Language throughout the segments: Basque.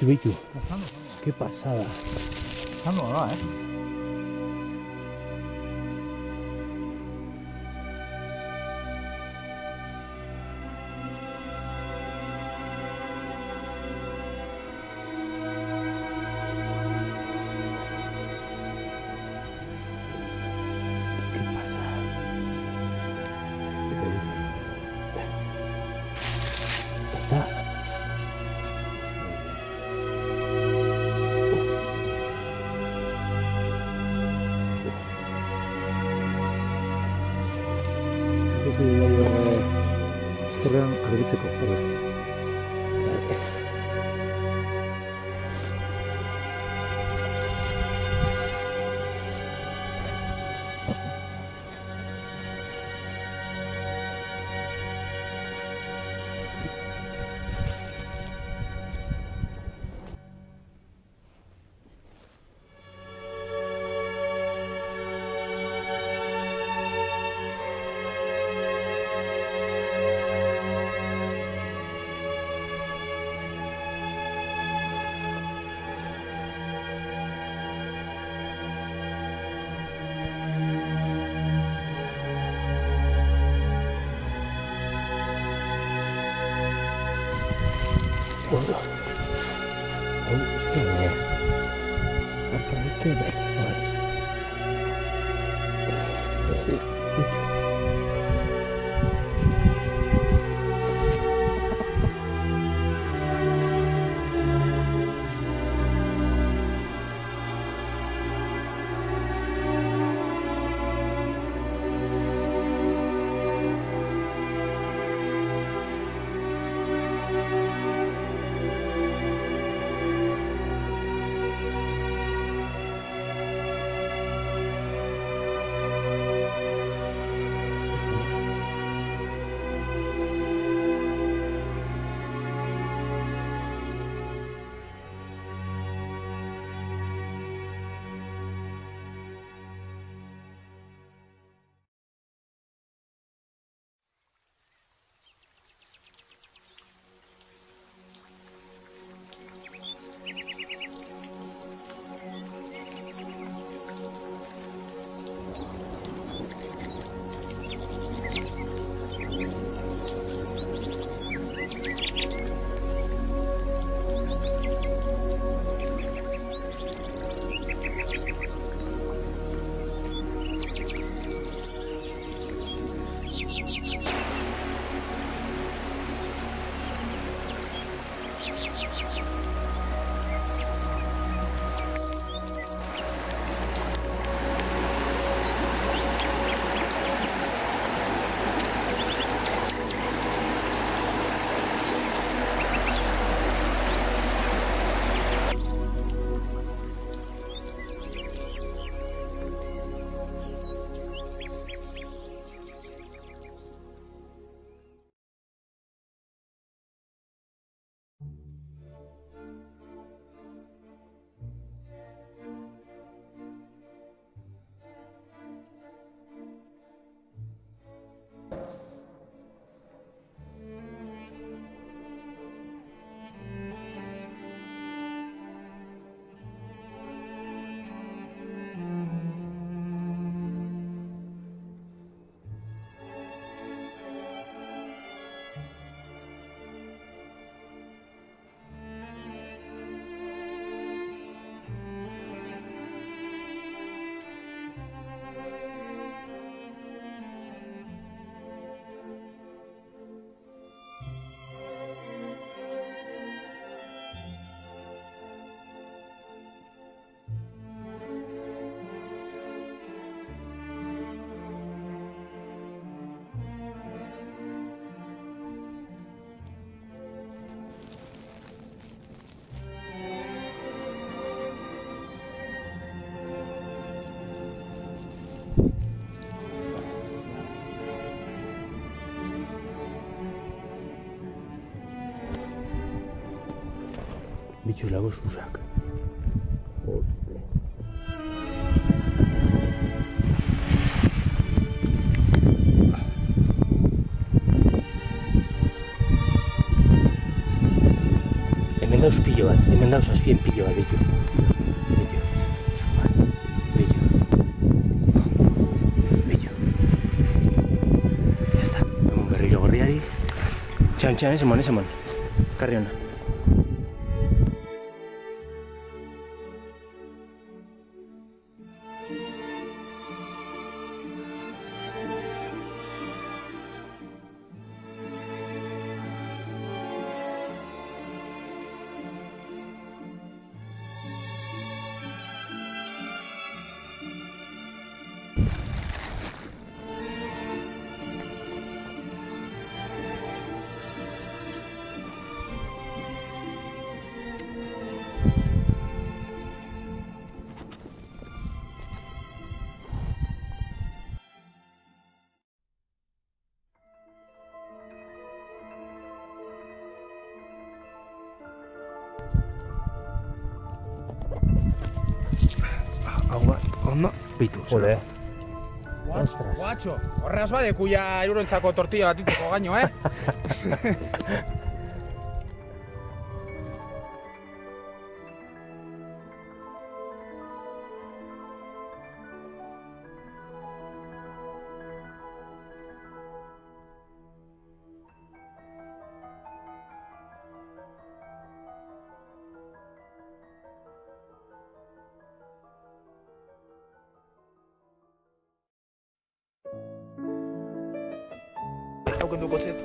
Bicho. Pasando. Qué pasada. Pasando ahora, Qué pasada. Está. Estorrean argitzeko. Bueno. Hostia. Hasta ahí que ve. Bicho lago Susak. dauz pilo bat, hemen dauz azpien pilo bat ditu. Bitu. Ya está, hemen berriro gorriari. Txan, ez emon. Karri hona. Hau bat, ondo, bitu. Ole. Guatxo, horreaz badekuia euroentzako tortilla batituko gaino, Hau kenduko txet.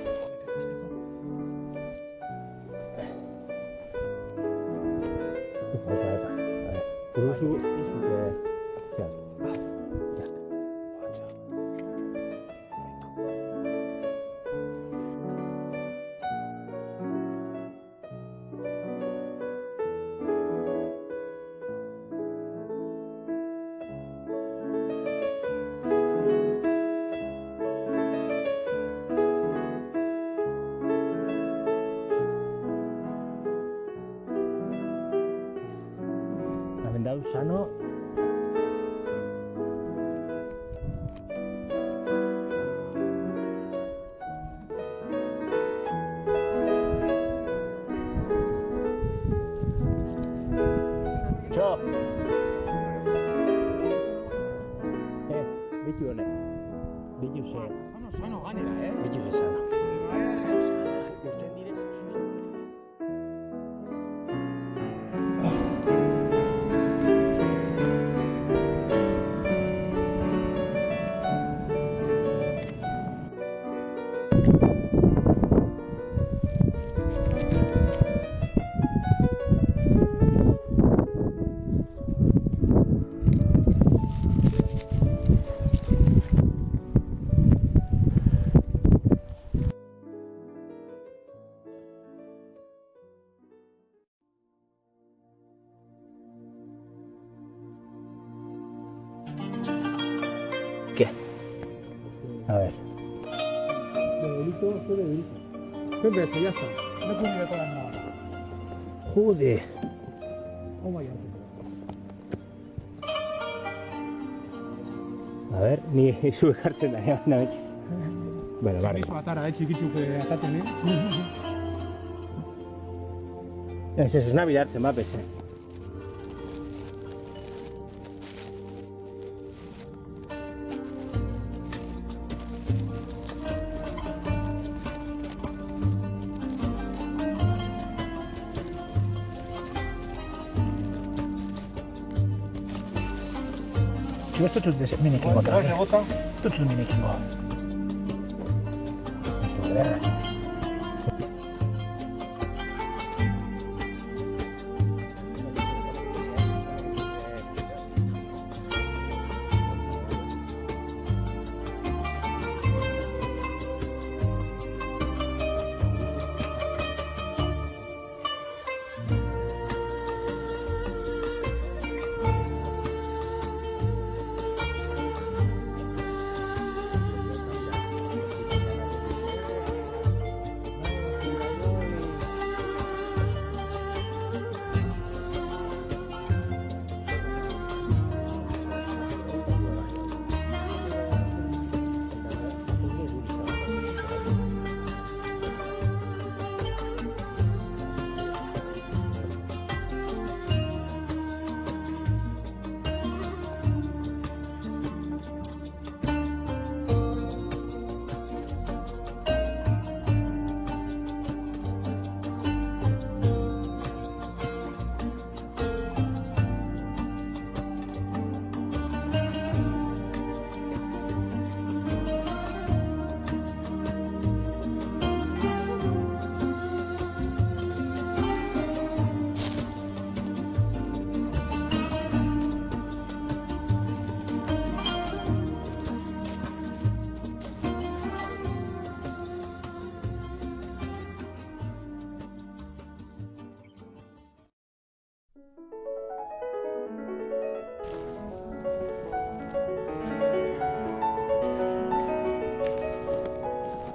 Uruzu, hemen dauz sano. Txo! Bitu honek. Bitu ze. Sano ganera, Bitu ze sano. Urten direz, zuzen. ¿Qué? A ver. Siempre eso, ya está. No puedo ni decorar nada. Joder. Oh my god. A ver, ni zue jartzen da, nahi. Bueno, vale. Eso atara, txikitzuk ataten, Ez nabi hartzen bapes, Yo esto es minikingo otra vez. Esto es minikingo. Guerra.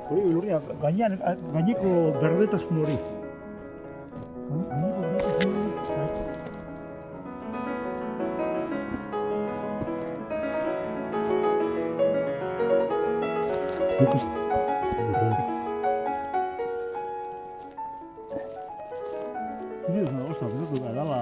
Lurria, gaineko berdetasun hori. Gaineko berdetasun hori. Nik uste... Ostras, ez da, dala...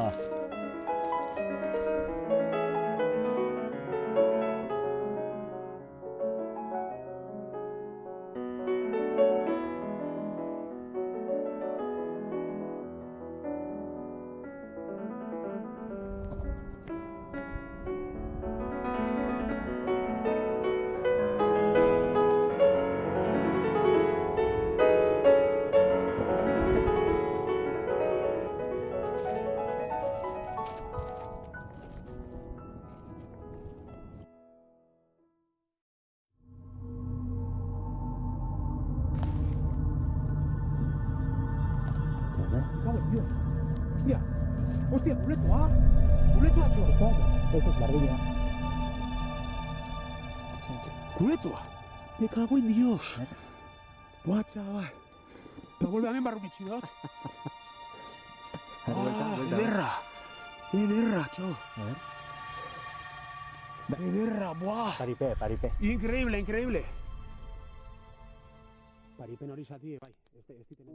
Hostia, buletoa! Buletoa, txo! Ez bardina. Buletoa! Me cago en Dios! Buah, chaval! Te vuelve a mí barrumitxi dut. Ederra! Ederra, txo! Ederra, buah! Paripe. Increíble, increíble! Paripen hori zati, bai. Ez diten...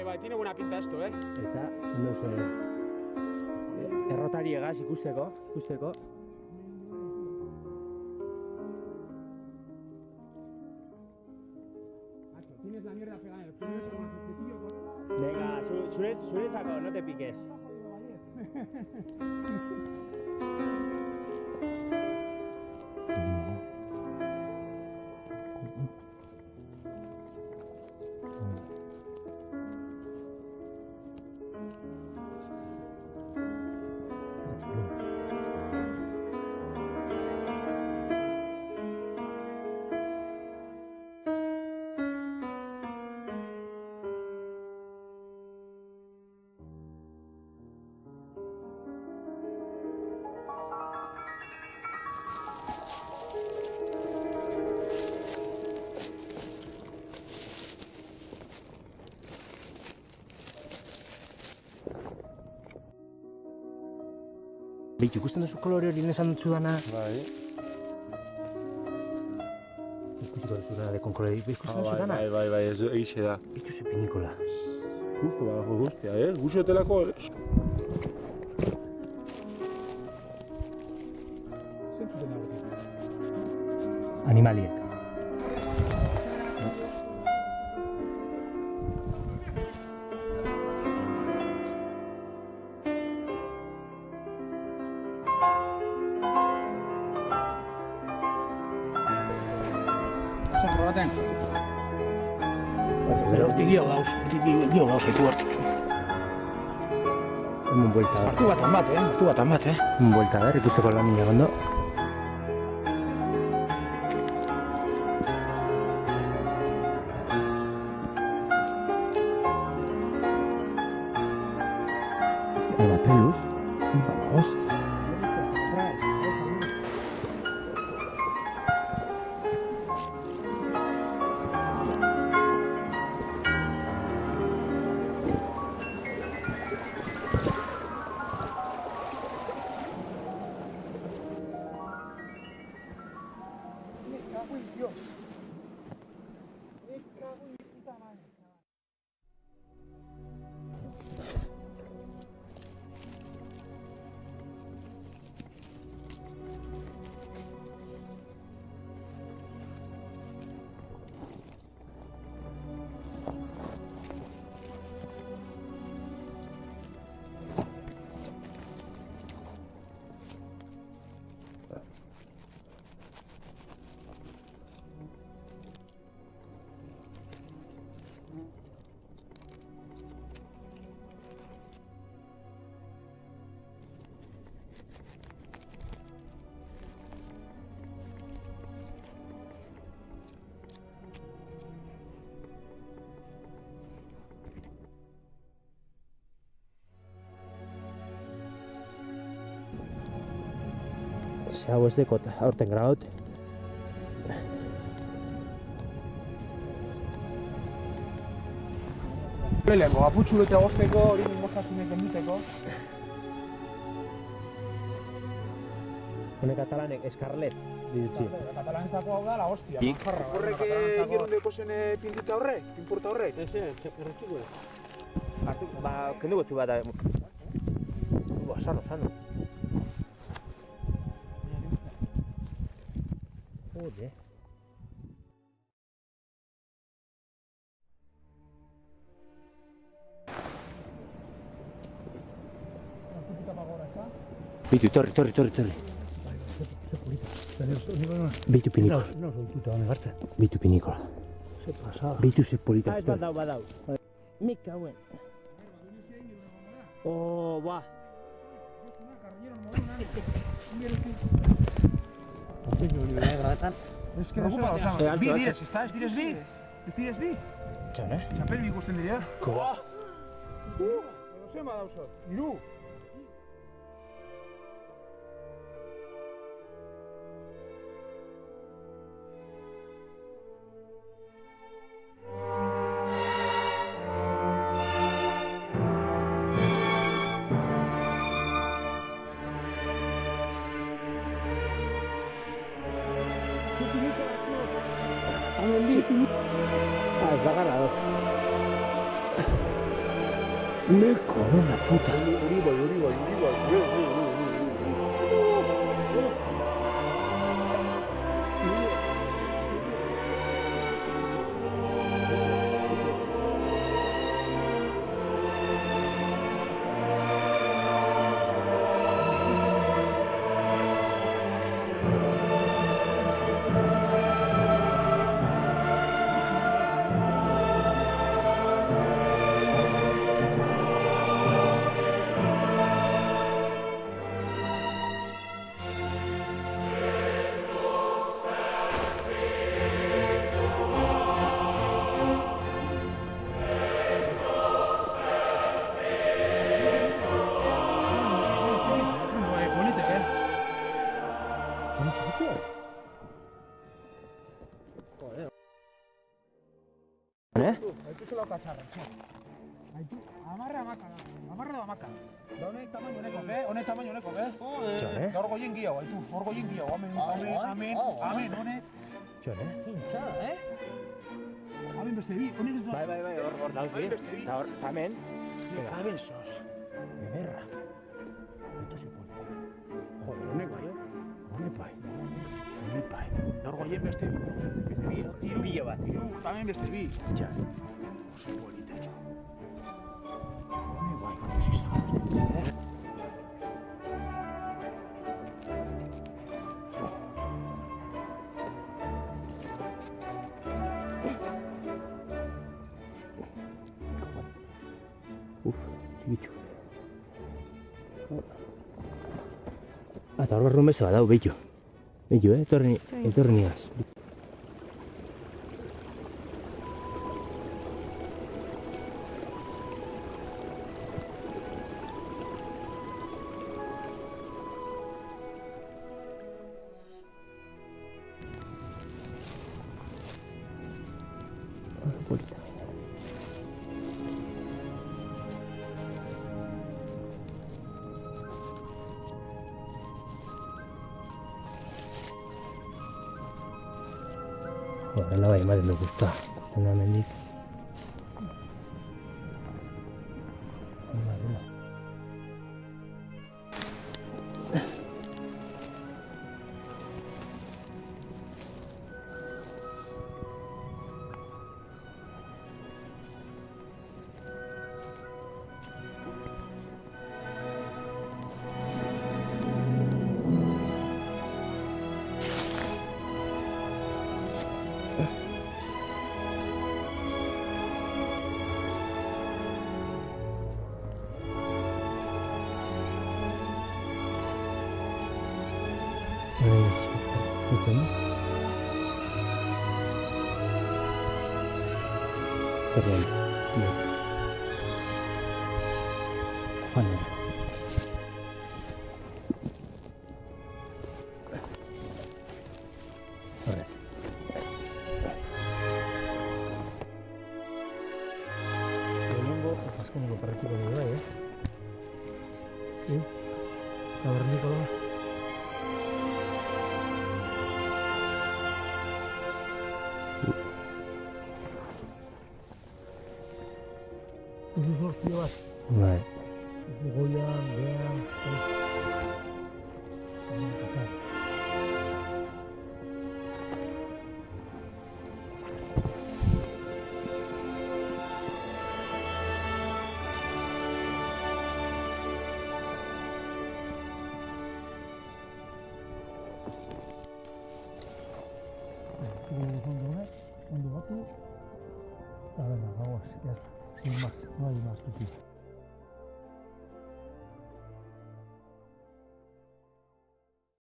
Bai, tiene buena pinta esto, Eta, no sé... Errotari egaz ikusteko. Tienes la mierda pegada en el culo, eso con el tío, colega. Venga, zuretzako, no te piques. Beitu, ikusten duzu kolore hori esan dutzu dana? Bai. Ikusiko duzu dana dekon kolore, ikusten duzu dana? Bai, egixe da. Beitu ze pinikola. Justo badago guztia, Guxotelako... Zentzuten hau? Animaliek. Hortik dio gauz, haitu hartik. Un buelta. Hartu batan bat, Un buelta, ikusteko lan nina gondo. Eba, peluz. Hostia. hau ez dekot aurten grabaut. Lehenko, aputxu eta gozteko, hori moztasunek enduteko. Hone katalanek, eskarlet, ditutzi. Katalanetako hau da, la hostia. Horrek egin zen pintuta horre? Pinporta horre? Erretxuko ez. Ba, kendu gotzu bat. Ba, sano. Jode. Bitu, torri. Bitu pinikola. No, soltuta, hone gartzen. Bitu pinikola. Se pasa. Bitu ze polita. Badau. Mika hauen. Oh, ba. Ez que oso, bi direz, ez direz bi? Ez direz bi? Txan, Txapel bi ikusten dira. Zer ma dauzot? Iru! Ez bagarra dut. Me cago en la puta. Hori bai. Zela katxarra, Aitu, amarra amaka da. Honek tamaino honeko, Gaur goien giau, aitu, hor goien giau, amen, honek. Txon, Amen beste bi, honek ez doa. Bai, hor dauz bi. Eta hor, tamen. Amen sos. Ederra. Eto zepolita. Joder, honek bai, honek bai. Gaur goien beste bi. Iru bat. Tamen beste bi. Txan. Oso polita, etxo. Honek bai, gato zizagos. Txikitxu. Eta hor barrun beste badau, behitu. Etorri nigaz. Horrela bai ematen du guztua. Gusten da hemendik. Perdón. Bueno. Cavernícola. Usus hostia bat. Bai. Goian, behan, ondo batu. A ver, vamos, ya está. Sin más, no hay más que decir.